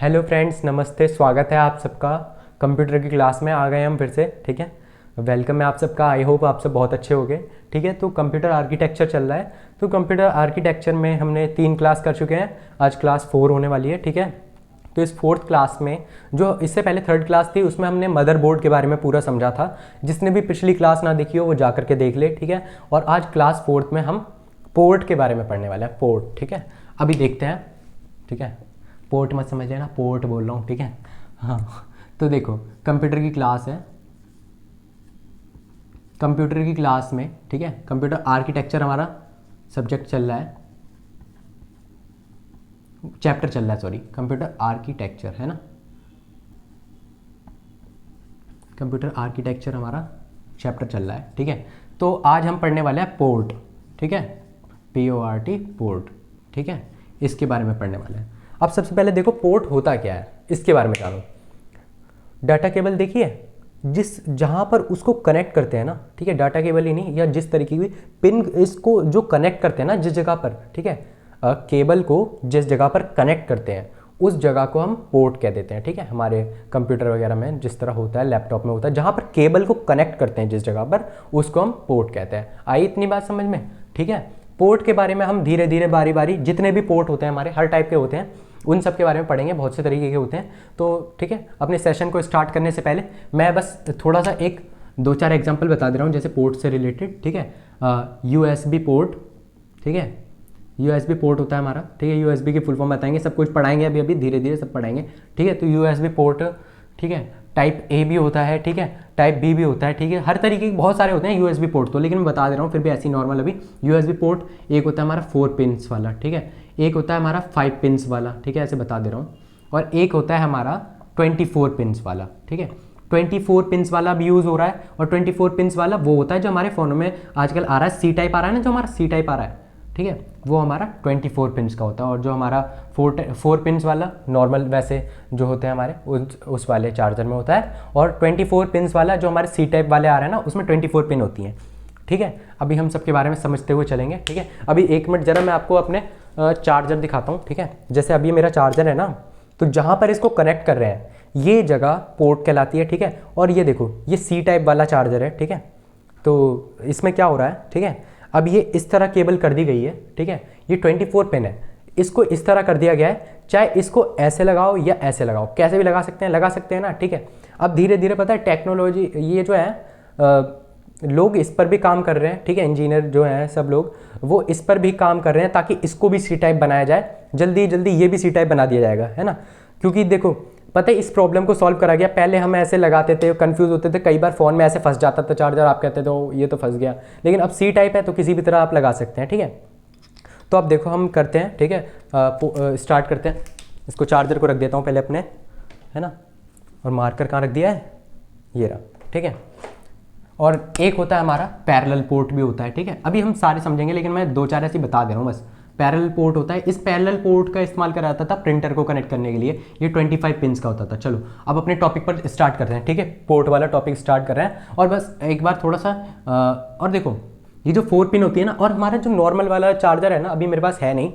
Hello friends, नमस्ते। स्वागत है आप सबका कंप्यूटर की क्लास में। आ गए हम फिर से। ठीक है, वेलकम है आप सबका। आई होप आप सब बहुत अच्छे होंगे। ठीक है, तो कंप्यूटर आर्किटेक्चर चल रहा है। तो कंप्यूटर आर्किटेक्चर में हमने 3 क्लास कर चुके हैं। आज क्लास 4 होने वाली है। ठीक है, तो इस 4th क्लास में, जो इससे पहले 3rd क्लास थी, उसमें हमने मदरबोर्ड के बारे में पूरा समझा था। जिसने भी पिछली क्लास ना देखी हो वो जा करके देख ले। ठीक है, और आज क्लास 4th में हम पोर्ट के बारे में पढ़ने वाले हैं। पोर्ट, ठीक है, अभी देखते हैं। ठीक है, पोर्ट मत समझ लेना, पोर्ट बोल रहा हूँ। ठीक है, हाँ। तो देखो, कंप्यूटर की क्लास है। कंप्यूटर की क्लास में, ठीक है, कंप्यूटर आर्किटेक्चर हमारा सब्जेक्ट चल रहा है, चैप्टर चल रहा है, सॉरी, कंप्यूटर आर्किटेक्चर है ना। कंप्यूटर आर्किटेक्चर हमारा चैप्टर चल रहा है। ठीक है, तो आज हम पढ़ने वाले हैं पोर्ट। ठीक है, PORT, पोर्ट। ठीक है, इसके बारे में पढ़ने वाले हैं। अब सबसे पहले देखो पोर्ट होता क्या है, इसके बारे में जानो। डाटा केबल देखिए, जहाँ पर उसको कनेक्ट करते हैं ना, ठीक है, डाटा केबल ही नहीं, या जिस तरीके की पिन इसको जो कनेक्ट करते हैं ना, जिस जगह पर, ठीक है, केबल को जिस जगह पर कनेक्ट करते हैं उस जगह को हम पोर्ट कह देते हैं। ठीक है, हमारे कंप्यूटर वगैरह में जिस तरह होता है, लैपटॉप में होता है, जहाँ पर केबल को कनेक्ट करते हैं जिस जगह पर, उसको हम पोर्ट कहते हैं। आई इतनी बात समझ में? ठीक है, पोर्ट के बारे में हम धीरे धीरे बारी बारी, जितने भी पोर्ट होते हैं हमारे, हर टाइप के होते हैं, उन सब के बारे में पढ़ेंगे। बहुत से तरीके के होते हैं। तो ठीक है, अपने सेशन को स्टार्ट करने से पहले मैं बस थोड़ा सा 1-2-4 एग्जांपल बता दे रहा हूँ, जैसे पोर्ट से रिलेटेड। ठीक है, USB पोर्ट। ठीक है, USB पोर्ट होता है हमारा। ठीक है, USB की फुल फॉर्म बताएंगे, सब कुछ पढ़ाएंगे, अभी अभी धीरे धीरे सब पढ़ाएंगे। ठीक है, तो USB पोर्ट, ठीक है, टाइप A भी होता है, ठीक है, टाइप B भी होता है। ठीक है, हर तरीके के बहुत सारे होते हैं USB पोर्ट तो, लेकिन मैं बता दे रहा हूँ फिर भी ऐसी नॉर्मल। अभी USB पोर्ट एक होता है हमारा 4 पिन्स वाला, ठीक है, एक होता है हमारा 5 पिन्स वाला, ठीक है, ऐसे बता दे रहा हूँ, और एक होता है हमारा 24 पिन्स वाला। ठीक है, 24 पिन्स वाला भी यूज़ हो रहा है, और 24 पिन्स वाला वो होता है जो हमारे फ़ोनों में आजकल आ रहा है, C टाइप आ रहा है ना, जो हमारा C टाइप आ रहा है, ठीक है, वो हमारा 24 पिन्स का होता है। और जो हमारा 4 पिन्स वाला नॉर्मल वैसे जो होते हैं हमारे, उस वाले चार्जर में होता है। और 24 पिन्स वाला जो हमारे C टाइप वाले आ रहे हैं ना, उसमें 24 पिन होती हैं। ठीक है, अभी हम सबके बारे में समझते हुए चलेंगे। ठीक है, अभी 1 मिनट जरा मैं आपको अपने चार्जर दिखाता हूँ। ठीक है, जैसे अभी मेरा चार्जर है ना, तो जहाँ पर इसको कनेक्ट कर रहे हैं ये जगह पोर्ट कहलाती है। ठीक है, और ये देखो, ये C टाइप वाला चार्जर है। ठीक है, तो इसमें क्या हो रहा है, ठीक है, अब ये इस तरह केबल कर दी गई है। ठीक है, ये 24 पिन है, इसको इस तरह कर दिया गया है। चाहे इसको ऐसे लगाओ या ऐसे लगाओ, कैसे भी लगा सकते हैं ना। ठीक है, अब धीरे धीरे पता है टेक्नोलॉजी, ये जो है लोग इस पर भी काम कर रहे हैं। ठीक है, इंजीनियर जो हैं सब लोग, वो इस पर भी काम कर रहे हैं ताकि इसको भी C टाइप बनाया जाए। जल्दी जल्दी ये भी C टाइप बना दिया जाएगा, है ना। क्योंकि देखो पता है, इस प्रॉब्लम को सॉल्व करा गया। पहले हम ऐसे लगाते थे, कंफ्यूज होते थे, कई बार फ़ोन में ऐसे फंस जाता था चार्जर, आप कहते थे ये तो फंस गया, लेकिन अब C टाइप है तो किसी भी तरह आप लगा सकते हैं। ठीक है, तो अब देखो हम करते हैं। ठीक है, स्टार्ट करते हैं। इसको चार्जर को रख देता हूँ पहले अपने, है ना, और मार्कर कहाँ रख दिया है, ये रहा। ठीक है, और एक होता है हमारा पैरेलल पोर्ट भी होता है। ठीक है, अभी हम सारे समझेंगे, लेकिन मैं 2-4 ऐसे बता दे रहा हूँ बस। पैरेलल पोर्ट होता है, इस पैरेलल पोर्ट का इस्तेमाल करा जाता था प्रिंटर को कनेक्ट करने के लिए। ये 25 पिन्स का होता था। चलो अब अपने टॉपिक पर स्टार्ट करते हैं। ठीक है, पोर्ट वाला टॉपिक स्टार्ट कर रहे हैं। और बस एक बार थोड़ा सा और देखो, ये जो 4 पिन होती है ना, और हमारा जो नॉर्मल वाला चार्जर है ना, अभी मेरे पास है नहीं,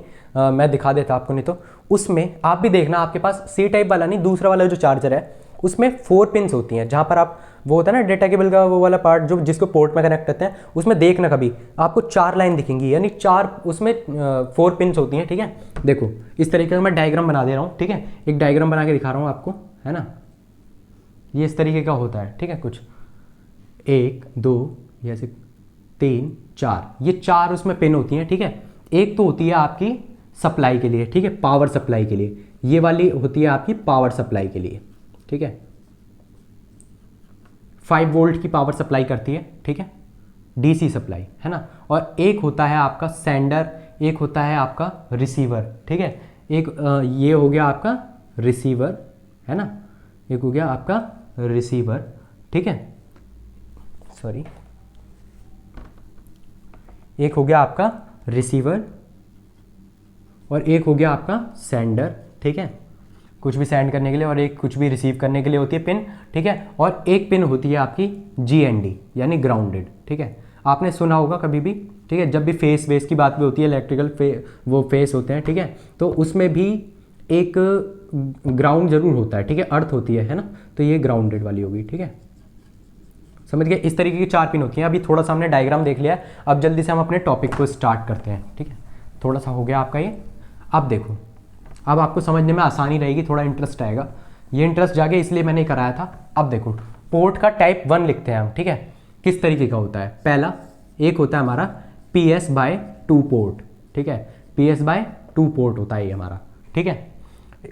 मैं दिखा देता आपको, नहीं तो उसमें आप भी देखना, आपके पास C टाइप वाला नहीं, दूसरा वाला जो चार्जर है उसमें 4 पिन्स होती हैं। जहाँ पर आप, वो होता है ना डेटा केबल का वो वाला पार्ट जो जिसको पोर्ट में कनेक्ट करते हैं, उसमें देखना कभी आपको 4 लाइन दिखेंगी, यानी 4 उसमें 4 पिन्स होती हैं। ठीक है, देखो इस तरीके का मैं डायग्राम बना दे रहा हूँ। ठीक है, एक डायग्राम बना के दिखा रहा हूँ आपको, है ना, ये इस तरीके का होता है। ठीक है, कुछ 1 2 जैसे 3 4, ये 4 उसमें पिन होती हैं। ठीक है, एक तो होती है आपकी सप्लाई के लिए, ठीक है, पावर सप्लाई के लिए, ये वाली होती है आपकी पावर सप्लाई के लिए। ठीक है, 5 वोल्ट की पावर सप्लाई करती है। ठीक है, DC सप्लाई, है ना। और एक होता है आपका सेंडर, एक होता है आपका रिसीवर। ठीक है, एक ये हो गया आपका रिसीवर, है ना, एक हो गया आपका रिसीवर। ठीक है, सॉरी, एक हो गया आपका रिसीवर और एक हो गया आपका सेंडर। ठीक है, कुछ भी सेंड करने के लिए, और एक कुछ भी रिसीव करने के लिए होती है पिन। ठीक है, और एक पिन होती है आपकी GND यानी ग्राउंडेड। ठीक है, आपने सुना होगा कभी भी। ठीक है, जब भी फेस वेस की बात भी होती है, इलेक्ट्रिकल वो फेस होते हैं। ठीक है, तो उसमें भी एक ग्राउंड जरूर होता है, ठीक है, अर्थ होती है ना, तो ये ग्राउंडेड वाली होगी, ठीक है, समझ गए। इस तरीके की 4 पिन होती हैं। अभी थोड़ा सा हमने डायग्राम देख लिया है, अब जल्दी से हम अपने टॉपिक को स्टार्ट करते हैं, ठीक है, थोड़ा सा हो गया आपका ये। अब देखो, अब आपको समझने में आसानी रहेगी, थोड़ा इंटरेस्ट आएगा, ये इंटरेस्ट जागे इसलिए मैंने कराया था। अब देखो, पोर्ट का टाइप 1 लिखते हैं हम, ठीक है, किस तरीके का होता है। पहला एक होता है हमारा PS/2 पोर्ट, ठीक है, PS/2 पोर्ट होता है ये हमारा, ठीक है,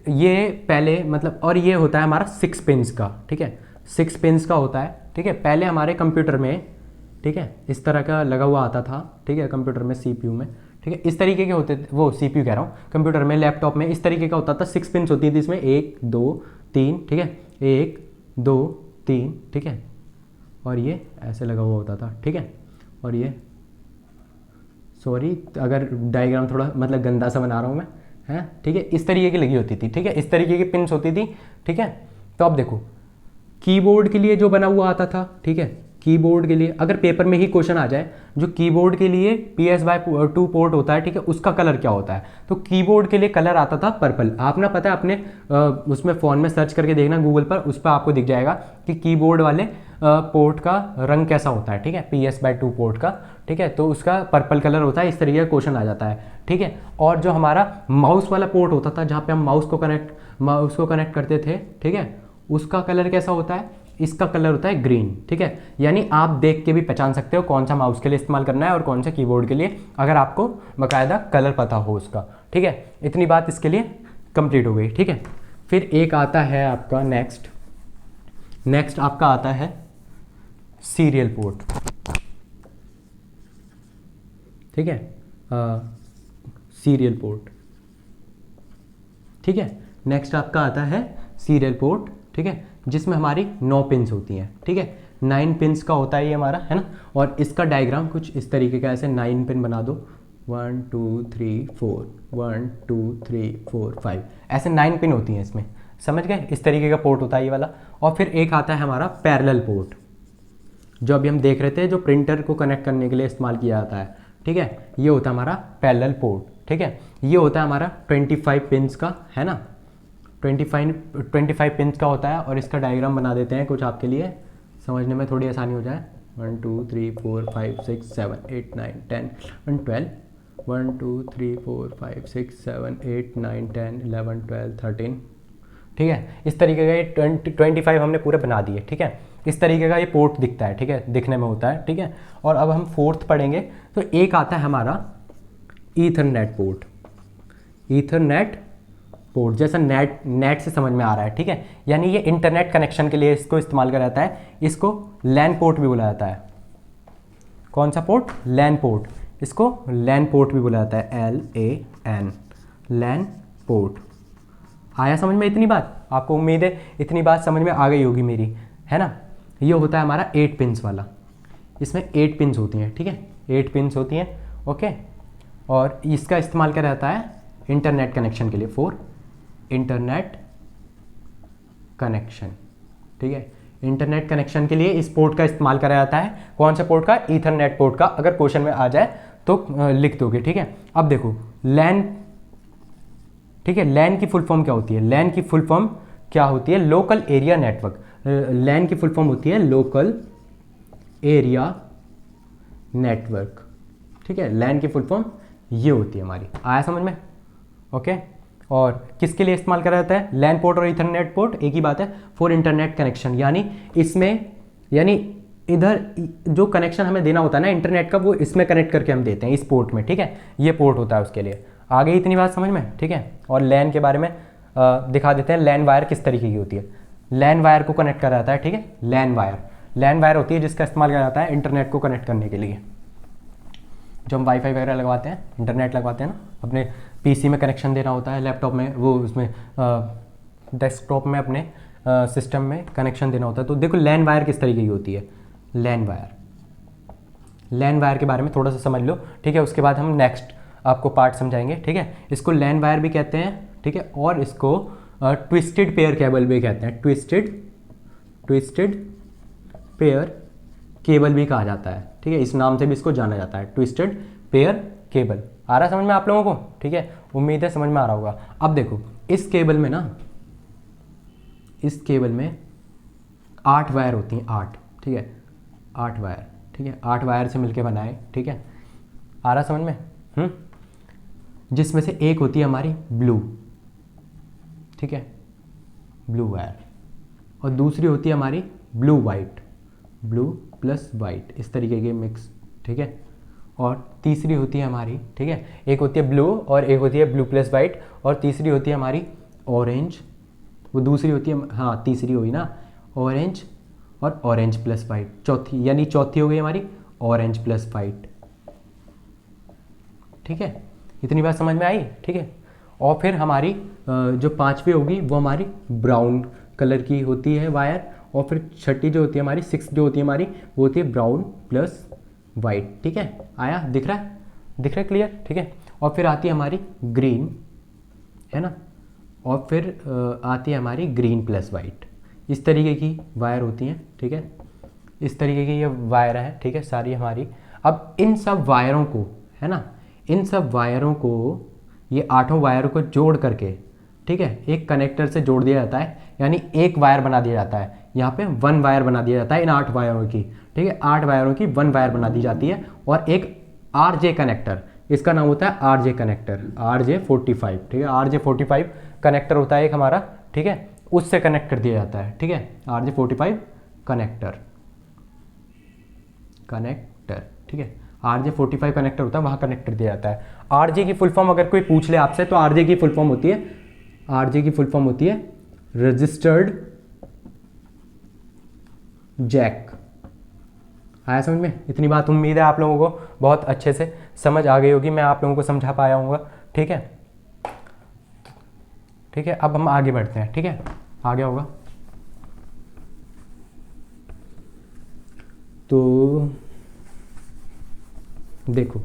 ये पहले मतलब, और ये होता है हमारा 6 पिन्स का, ठीक है, 6 पिन्स का होता है, ठीक है। पहले हमारे कंप्यूटर में, ठीक है, इस तरह का लगा हुआ आता था, ठीक है, कंप्यूटर में, CPU में, ठीक है, इस तरीके के होते थे, वो CPU कह रहा हूँ, कंप्यूटर में, लैपटॉप में इस तरीके का होता था। 6 पिन्स होती थी इसमें, 1 2 3, ठीक है, 1 2 3, ठीक है, और ये ऐसे लगा हुआ होता था, ठीक है, और ये, सॉरी अगर डायग्राम थोड़ा मतलब गंदा सा बना रहा हूँ मैं, है, ठीक है, इस तरीके की लगी होती थी, ठीक है, इस तरीके की पिन्स होती थी, ठीक है। तो अब देखो, कीबोर्ड के लिए जो बना हुआ आता था, ठीक है, कीबोर्ड के लिए अगर पेपर में ही क्वेश्चन आ जाए, जो कीबोर्ड के लिए PS/2 पोर्ट होता है, ठीक है, उसका कलर क्या होता है, तो कीबोर्ड के लिए कलर आता था पर्पल। आप ना पता है अपने उसमें फ़ोन में सर्च करके देखना गूगल पर, उस पर आपको दिख जाएगा कि कीबोर्ड वाले पोर्ट का रंग कैसा होता है, ठीक है, PS/2 पोर्ट का, ठीक है, तो उसका पर्पल कलर होता है, इस तरीके का क्वेश्चन आ जाता है, ठीक है। और जो हमारा माउस वाला पोर्ट होता था, जहाँ पे हम माउस को कनेक्ट करते थे, ठीक है, उसका कलर कैसा होता है, इसका कलर होता है ग्रीन, ठीक है। यानी आप देख के भी पहचान सकते हो कौन सा माउस के लिए इस्तेमाल करना है और कौन सा कीबोर्ड के लिए, अगर आपको बाकायदा कलर पता हो उसका, ठीक है। इतनी बात इसके लिए कंप्लीट हो गई, ठीक है। फिर एक आता है आपका नेक्स्ट आपका आता है सीरियल पोर्ट, ठीक है, सीरियल पोर्ट, ठीक है। नेक्स्ट आपका आता है सीरियल पोर्ट, ठीक है, जिसमें हमारी 9 पिन्स होती हैं, ठीक है, 9 पिन्स का होता है ये हमारा, है ना। और इसका डायग्राम कुछ इस तरीके का, ऐसे 9 पिन बना दो, 1 2 3 4 1 2 3 4 5, ऐसे 9 पिन होती हैं इसमें, समझ गए, इस तरीके का पोर्ट होता है ये वाला। और फिर एक आता है हमारा पैरेलल पोर्ट, जो अभी हम देख रहे थे, जो प्रिंटर को कनेक्ट करने के लिए इस्तेमाल किया जाता है, ठीक है, ये होता है हमारा पैरेलल पोर्ट, ठीक है। ये होता है हमारा 25 पिन्स का, है ना, 25 पिन्स का होता है। और इसका डायग्राम बना देते हैं कुछ आपके लिए समझने में थोड़ी आसानी हो जाए। 1 2 3 4 5 6 7 8 9 10 11 12, 1 2 3 4 5 6 7 8 9 10 11 12 13, ठीक है, इस तरीके का ये 25 हमने पूरे बना दिए, ठीक है। इस तरीके का ये पोर्ट दिखता है, ठीक है, दिखने में होता है, ठीक है। और अब हम 4th पढ़ेंगे, तो एक आता है हमारा ईथरनेट पोर्ट, ईथरनेट पोर्ट जैसा नेट से समझ में आ रहा है, ठीक है, यानी ये इंटरनेट कनेक्शन के लिए इसको इस्तेमाल किया जाता है। इसको लैन पोर्ट भी बोला जाता है। कौन सा पोर्ट? लैन पोर्ट, इसको लैन पोर्ट भी बोला जाता है, LAN, लैन पोर्ट। आया समझ में इतनी बात? आपको उम्मीद है इतनी बात समझ में आ गई होगी मेरी, है ना। ये होता है हमारा 8 पिन्स वाला, इसमें 8 पिन्स होती हैं, ठीक है, 8 पिन्स होती हैं, ओके। और इसका इस्तेमाल किया जाता है इंटरनेट कनेक्शन के लिए, फॉर इंटरनेट कनेक्शन, ठीक है, इंटरनेट कनेक्शन के लिए इस पोर्ट का इस्तेमाल करा जाता है। कौन सा पोर्ट का? ईथरनेट पोर्ट का। अगर क्वेश्चन में आ जाए तो लिख दोगे, ठीक है। अब देखो लैन, ठीक है, लैन की फुल फॉर्म क्या होती है? लैन की फुल फॉर्म क्या होती है? Local area network. लैन की फुल फॉर्म होती है लोकल एरिया नेटवर्क, ठीक है, लैन की फुल फॉर्म ये होती है हमारी। आया समझ में? ओके। और किसके लिए इस्तेमाल करा जाता है? लैन पोर्ट और इथरनेट पोर्ट एक ही बात है, फॉर इंटरनेट कनेक्शन। यानी इसमें, यानी इधर जो कनेक्शन हमें देना होता है ना इंटरनेट का, वो इसमें कनेक्ट करके हम देते हैं इस पोर्ट में, ठीक है, ये पोर्ट होता है उसके लिए। आगे इतनी बात समझ में, ठीक है। और लैन के बारे में दिखा देते हैं, लैन वायर किस तरीके की होती है। लैन वायर को कनेक्ट करा जाता है, ठीक है, लैन वायर होती है जिसका इस्तेमाल किया जाता है इंटरनेट को कनेक्ट करने के लिए। जो हम वाईफाई वगैरह लगवाते हैं, इंटरनेट लगवाते हैं ना, अपने पीसी में कनेक्शन देना होता है, लैपटॉप में, वो उसमें डेस्कटॉप में, अपने सिस्टम में कनेक्शन देना होता है। तो देखो लैन वायर किस तरीके की होती है। लैन वायर के बारे में थोड़ा सा समझ लो, ठीक है, उसके बाद हम नेक्स्ट आपको पार्ट समझाएंगे, ठीक है। इसको लैन वायर भी कहते हैं, ठीक है, और इसको ट्विस्टेड पेयर केबल भी कहते हैं। ट्विस्टेड पेयर केबल भी कहा जाता है, ठीक है, इस नाम से भी इसको जाना जाता है, ट्विस्टेड पेयर केबल। आ रहा है समझ में आप लोगों को? ठीक है, उम्मीद है समझ में आ रहा होगा। अब देखो इस केबल में ना, इस केबल में 8 वायर होती हैं, 8, ठीक है, 8 वायर, ठीक है, 8 वायर से मिलके बना है, ठीक है, आ रहा समझ में? जिसमें से एक होती है हमारी ब्लू, ठीक है, ब्लू वायर, और दूसरी होती है हमारी blue white, blue plus white, इस तरीके के मिक्स, ठीक है, और तीसरी होती है हमारी, ठीक है, एक होती है ब्लू और एक होती है ब्लू प्लस वाइट, और तीसरी होती है हमारी ऑरेंज, वो दूसरी होती है, हाँ तीसरी हुई ना ऑरेंज, और ऑरेंज प्लस वाइट चौथी, यानी चौथी हो गई हमारी ऑरेंज प्लस वाइट, ठीक है, इतनी बात समझ में आई? ठीक है, और फिर हमारी जो पांचवी होगी वो हमारी ब्राउन कलर की होती है वायर, और फिर छठी जो होती है हमारी, 6 जो होती है हमारी, वो होती है ब्राउन प्लस वाइट, ठीक है, आया, दिख रहा है, दिख रहा है क्लियर? ठीक है, और फिर आती है हमारी ग्रीन, है ना, और फिर आती है हमारी ग्रीन प्लस वाइट, इस तरीके की वायर होती हैं, ठीक है, इस तरीके की ये वायर है, ठीक है, सारी हमारी। अब इन सब वायरों को, है ना, इन सब वायरों को, ये 8 वायरों को जोड़ करके, ठीक है, एक कनेक्टर से जोड़ दिया जाता है, यानी एक वायर बना दिया जाता है, यहाँ पे 1 वायर बना दिया जाता है इन 8 वायरों की, ठीक है, 8 वायरों की 1 वायर बना दी जाती है, और एक RJ कनेक्टर, इसका नाम होता है RJ कनेक्टर, RJ45, ठीक है, RJ45 कनेक्टर होता है एक हमारा, ठीक है, उससे कनेक्ट कर दिया जाता है, ठीक है, RJ45 कनेक्टर, ठीक है, RJ45 कनेक्टर होता है, वहाँ कनेक्ट कर दिया जाता है। RJ की फुल फॉर्म अगर कोई पूछ ले आपसे, तो RJ की फुल फॉर्म होती है रजिस्टर्ड जैक। आया समझ में? इतनी बात उम्मीद है आप लोगों को बहुत अच्छे से समझ आ गई होगी, मैं आप लोगों को समझा पाया हूँगा, ठीक है, ठीक है, अब हम आगे बढ़ते हैं, ठीक है, आ गया होगा तो देखो,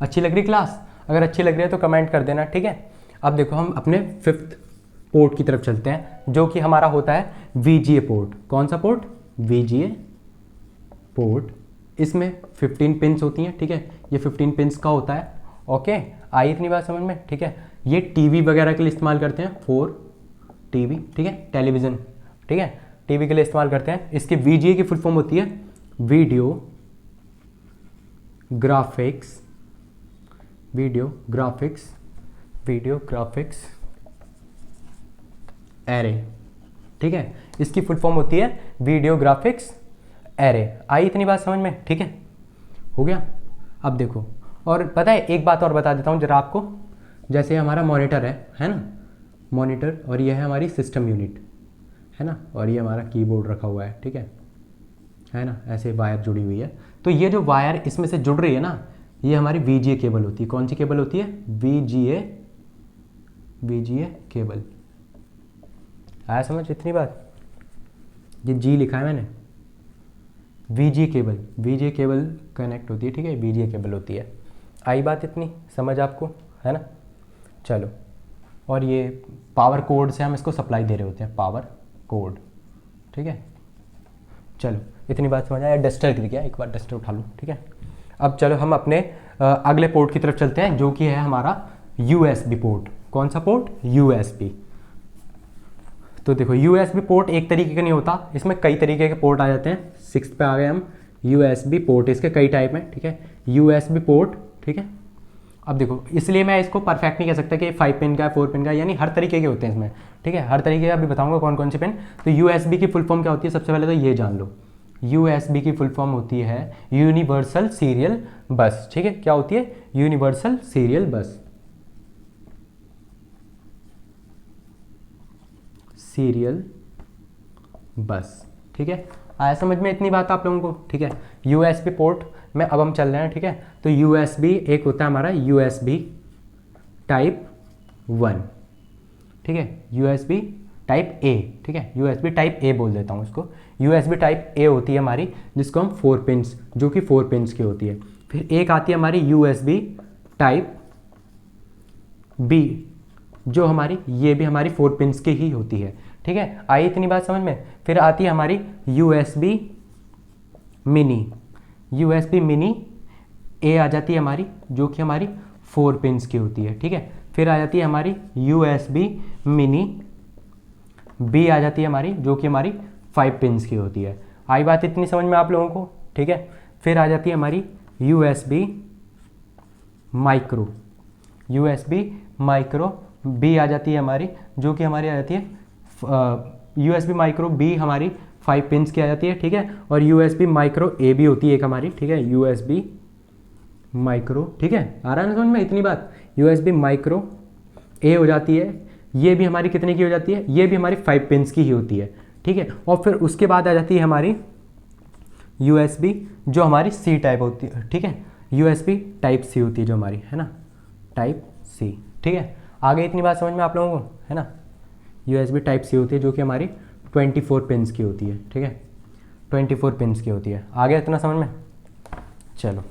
अच्छी लग रही क्लास? अगर अच्छी लग रही है तो कमेंट कर देना, ठीक है। अब देखो हम अपने 5th पोर्ट की तरफ चलते हैं, जो कि हमारा होता है VGA पोर्ट। कौन सा पोर्ट? VGA port. इसमें 15 पिन्स होती हैं, ठीक है, ये 15 पिन्स का होता है, ओके, आई इतनी बात समझ में? ठीक है, ये टीवी वगैरह के लिए इस्तेमाल करते हैं, फॉर टीवी, ठीक है, टेलीविज़न, ठीक है, टीवी के लिए इस्तेमाल करते हैं। इसकी VGA की फुल फॉर्म होती है वीडियो ग्राफिक्स एरे, ठीक है, इसकी फुल फॉर्म होती है वीडियो ग्राफिक्स एरे। आई इतनी बात समझ में? ठीक है, हो गया। अब देखो, और पता है एक बात और बता देता हूँ जरा आपको, जैसे हमारा मॉनिटर है ना, मॉनिटर, और ये है हमारी सिस्टम यूनिट, है ना, और ये हमारा कीबोर्ड रखा हुआ है, ठीक है ना, ऐसे वायर जुड़ी हुई है। तो ये जो वायर इसमें से जुड़ रही है ना, ये हमारी VGA केबल होती है। कौन सी केबल होती है? VGA cable. आया समझ इतनी बात? ये G लिखा है मैंने, VGA केबल कनेक्ट होती है, ठीक है, VGA केबल होती है। आई बात इतनी समझ आपको, है ना? चलो, और ये पावर कोड से हम इसको सप्लाई दे रहे होते हैं, पावर कोड, ठीक है। चलो, इतनी बात समझ आया? डस्टर गिर गया, एक बार डस्टर उठा लो, ठीक है। अब चलो हम अपने अगले पोर्ट की तरफ चलते हैं, जो कि है हमारा USB पोर्ट। कौन सा पोर्ट? USB। तो देखो, USB पोर्ट एक तरीके का नहीं होता, इसमें कई तरीके के पोर्ट आ जाते हैं। 6th पे आ गए हम। USB पोर्ट, इसके कई टाइप हैं, ठीक है, USB पोर्ट, ठीक है। अब देखो, इसलिए मैं इसको परफेक्ट नहीं कह सकता कि 5 पिन का, 4 पिन का, यानी हर तरीके के होते हैं इसमें, ठीक है, हर तरीके का अभी बताऊंगा कौन कौन से पिन। तो USB की फुल फॉर्म क्या होती है? सबसे पहले तो ये जान लो, USB की फुल फॉर्म होती है यूनिवर्सल सीरियल बस, ठीक है। क्या होती है? यूनिवर्सल सीरियल बस, ठीक है। आया समझ में इतनी बात आप लोगों को? ठीक है, USB पोर्ट में अब हम चल रहे हैं, ठीक है। तो USB एक होता है हमारा USB टाइप 1, ठीक है, USB टाइप A, ठीक है, USB टाइप A बोल देता हूँ इसको। USB टाइप A होती है हमारी, जिसको हम 4 पिन्स, जो कि 4 पिन्स की होती है। फिर एक आती है हमारी USB टाइप B, जो हमारी, ये भी हमारी 4 पिन्स की ही होती है, ठीक है। आई इतनी बात समझ में? फिर आती है हमारी USB मिनी A आ जाती है हमारी, जो कि हमारी 4 पिन्स की होती है, ठीक है। फिर आ जाती है हमारी USB मिनी B आ जाती है हमारी, जो कि हमारी 5 पिन्स की होती है। आई बात इतनी समझ में आप लोगों को, ठीक है। फिर आ जाती है हमारी USB micro, USB micro B आ जाती है हमारी, जो कि हमारी आ जाती है USB माइक्रो B हमारी 5 पिन्स की आ जाती है, ठीक है। और USB माइक्रो A भी होती है एक हमारी, ठीक है, USB माइक्रो, ठीक है। आ रहा है ना समझ में इतनी बात। USB माइक्रो A हो जाती है, ये भी हमारी कितने की हो जाती है, ये भी हमारी 5 पिन्स की ही होती है, ठीक है। और फिर उसके बाद आ जाती है हमारी USB जो हमारी C टाइप होती है, ठीक है, USB टाइप C होती है जो हमारी, है ना, टाइप C, ठीक है। आगे इतनी बात समझ में आप लोगों को, है ना। USB टाइप C होती है जो कि हमारी 24 पिन्स की होती है, ठीक है, 24 पिन्स की होती है। आगे इतना समझ में, चलो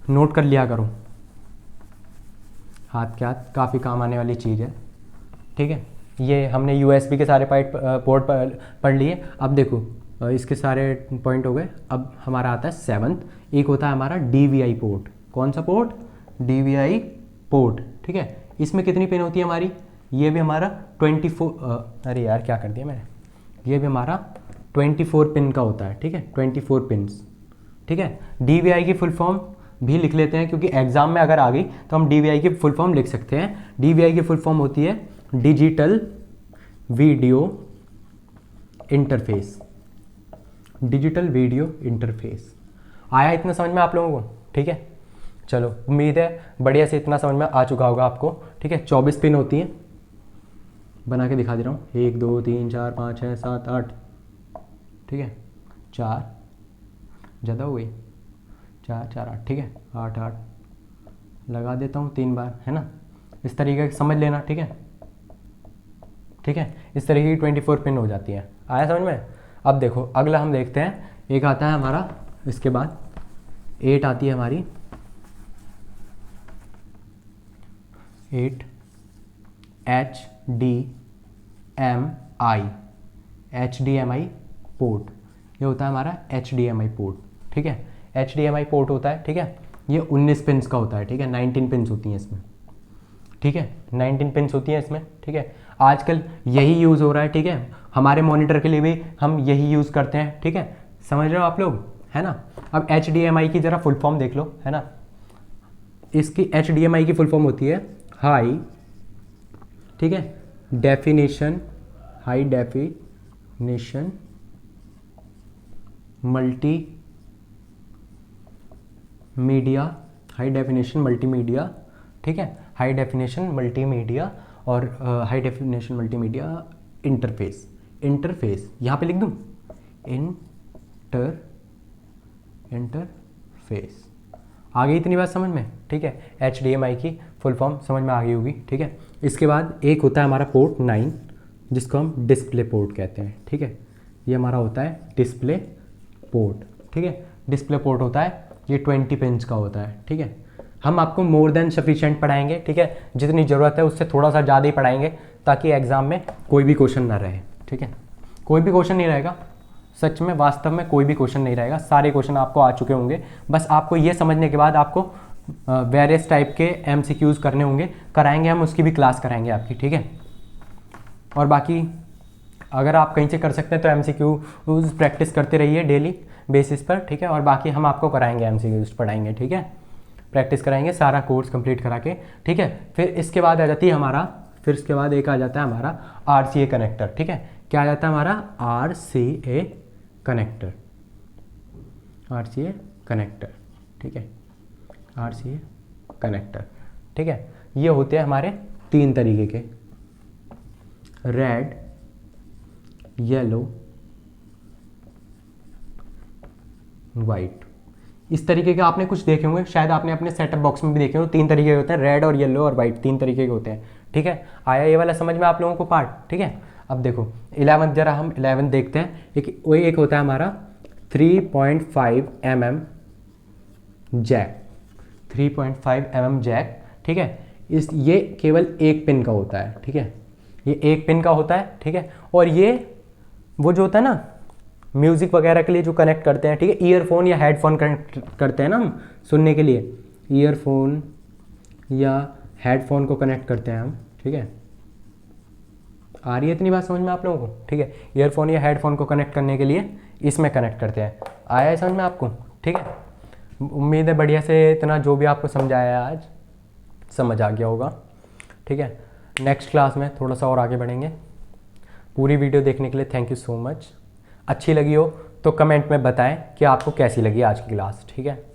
नोट कर लिया करो, हाथ के हाथ काफ़ी काम आने वाली चीज़ है, ठीक है। ये हमने USB के सारे पोर्ट पढ़ लिए। अब देखो इसके सारे पॉइंट हो गए। अब हमारा आता है 7th, एक होता है हमारा DVI पोर्ट। कौन सा पोर्ट? DVI पोर्ट, ठीक है। इसमें कितनी पिन होती है हमारी? ये भी हमारा 24 अरे यार क्या कर दिया मैंने, ये भी हमारा 24 पिन का होता है, ठीक है, 24 पिन्स, ठीक है। DVI की फुल फॉर्म भी लिख लेते हैं, क्योंकि एग्जाम में अगर आ गई तो हम DVI की फुल फॉर्म लिख सकते हैं। DVI की फुल फॉर्म होती है digital video interface, digital video interface. आया इतना समझ में आप लोगों को, ठीक है। चलो उम्मीद है बढ़िया से इतना समझ में आ चुका होगा आपको, ठीक है। 24 पिन होती हैं, बना के दिखा दे रहा हूँ, 1 2 3 4 5 6 7 8, ठीक है, 4 ज़्यादा हो गई, 4 4 8, ठीक है, 8 8 लगा देता हूँ 3 बार, है ना। इस तरीके से समझ लेना, ठीक है, ठीक है। इस तरीके की 24 पिन हो जाती है। आया समझ में। अब देखो अगला हम देखते हैं, एक आता है हमारा, इसके बाद 8 आती है हमारी, 8 HDMI पोर्ट। ये होता है हमारा HDMI पोर्ट, ठीक है। HDMI पोर्ट होता है, ठीक है। ये 19 पिन्स का होता है, ठीक है, 19 पिन्स होती हैं इसमें, ठीक है, 19 पिन्स होती हैं इसमें, ठीक है। आजकल यही यूज़ हो रहा है, ठीक है। हमारे मॉनिटर के लिए भी हम यही यूज़ करते हैं, ठीक है, समझ रहे हो आप लोग, है ना। अब HDMI की ज़रा फुल फॉर्म देख लो, है ना। इसकी HDMI की फुल फॉर्म होती है हाई, ठीक है, definition, high definition multi media, high definition multimedia, ठीक है, हाई डेफिनेशन मल्टीमीडिया और high definition multimedia interface. Interface यहाँ पे लिख दूँ, इंटरफेस। आ गई इतनी बात समझ में, ठीक है। HDMI की फुल फॉर्म समझ में आ गई होगी, ठीक है। इसके बाद एक होता है हमारा पोर्ट 9, जिसको हम डिस्प्ले पोर्ट कहते हैं, ठीक है। ये हमारा होता है डिस्प्ले पोर्ट, ठीक है। डिस्प्ले पोर्ट होता है, ये 20 पिन्स का होता है, ठीक है। हम आपको मोर देन सफिशिएंट पढ़ाएंगे, ठीक है, जितनी ज़रूरत है उससे थोड़ा सा ज़्यादा ही पढ़ाएंगे, ताकि एग्ज़ाम में कोई भी क्वेश्चन ना रहे, ठीक है। कोई भी क्वेश्चन नहीं रहेगा, सच में वास्तव में कोई भी क्वेश्चन नहीं रहेगा, सारे क्वेश्चन आपको आ चुके होंगे। बस आपको ये समझने के बाद आपको वेरियस टाइप के MCQs करने होंगे, कराएंगे हम, उसकी भी क्लास कराएंगे आपकी, ठीक है। और बाकी अगर आप कहीं से कर सकते हैं तो MCQs प्रैक्टिस करते रहिए डेली बेसिस पर, ठीक है। और बाकी हम आपको कराएंगे, MCQs पढ़ाएंगे, ठीक है, प्रैक्टिस कराएंगे सारा कोर्स कंप्लीट करा के, ठीक है। फिर इसके बाद आ जाती है हमारा, फिर इसके बाद एक आ जाता है हमारा RCA कनेक्टर, ठीक है। क्या आ जाता है हमारा? RCA कनेक्टर, RCA कनेक्टर, ठीक है, RCA कनेक्टर, ठीक है। ये होते हैं हमारे 3 तरीके के, रेड, येलो, वाइट। इस तरीके के आपने कुछ देखे होंगे, शायद आपने अपने सेटअप बॉक्स में भी देखे हो। 3 तरीके के होते हैं, रेड और येलो और वाइट, 3 तरीके के होते हैं, ठीक है। आया ये वाला समझ में आप लोगों को पार्ट, ठीक है। अब देखो 11 जरा हम 11 देखते हैं। एक होता है हमारा 3.5 mm जैक, 3.5 mm जैक, ठीक है। ये केवल एक पिन का होता है, ठीक है, ये एक पिन का होता है, ठीक है। और ये वो जो होता है ना म्यूज़िक वगैरह के लिए जो कनेक्ट करते हैं, ठीक है, ईयरफोन या हेडफोन कनेक्ट करते हैं ना हम सुनने के लिए, ईयरफोन या हेडफोन को कनेक्ट करते हैं हम, ठीक है। आ रही है इतनी बात समझ में आप लोगों को, ठीक है। ईयरफोन या हेडफोन को कनेक्ट करने के लिए इसमें कनेक्ट करते हैं। आया है समझ में आपको, ठीक है। उम्मीद है बढ़िया से इतना जो भी आपको समझाया है आज समझ आ गया होगा, ठीक है। नेक्स्ट क्लास में थोड़ा सा और आगे बढ़ेंगे। पूरी वीडियो देखने के लिए थैंक यू सो मच। अच्छी लगी हो तो कमेंट में बताएं कि आपको कैसी लगी आज की क्लास, ठीक है।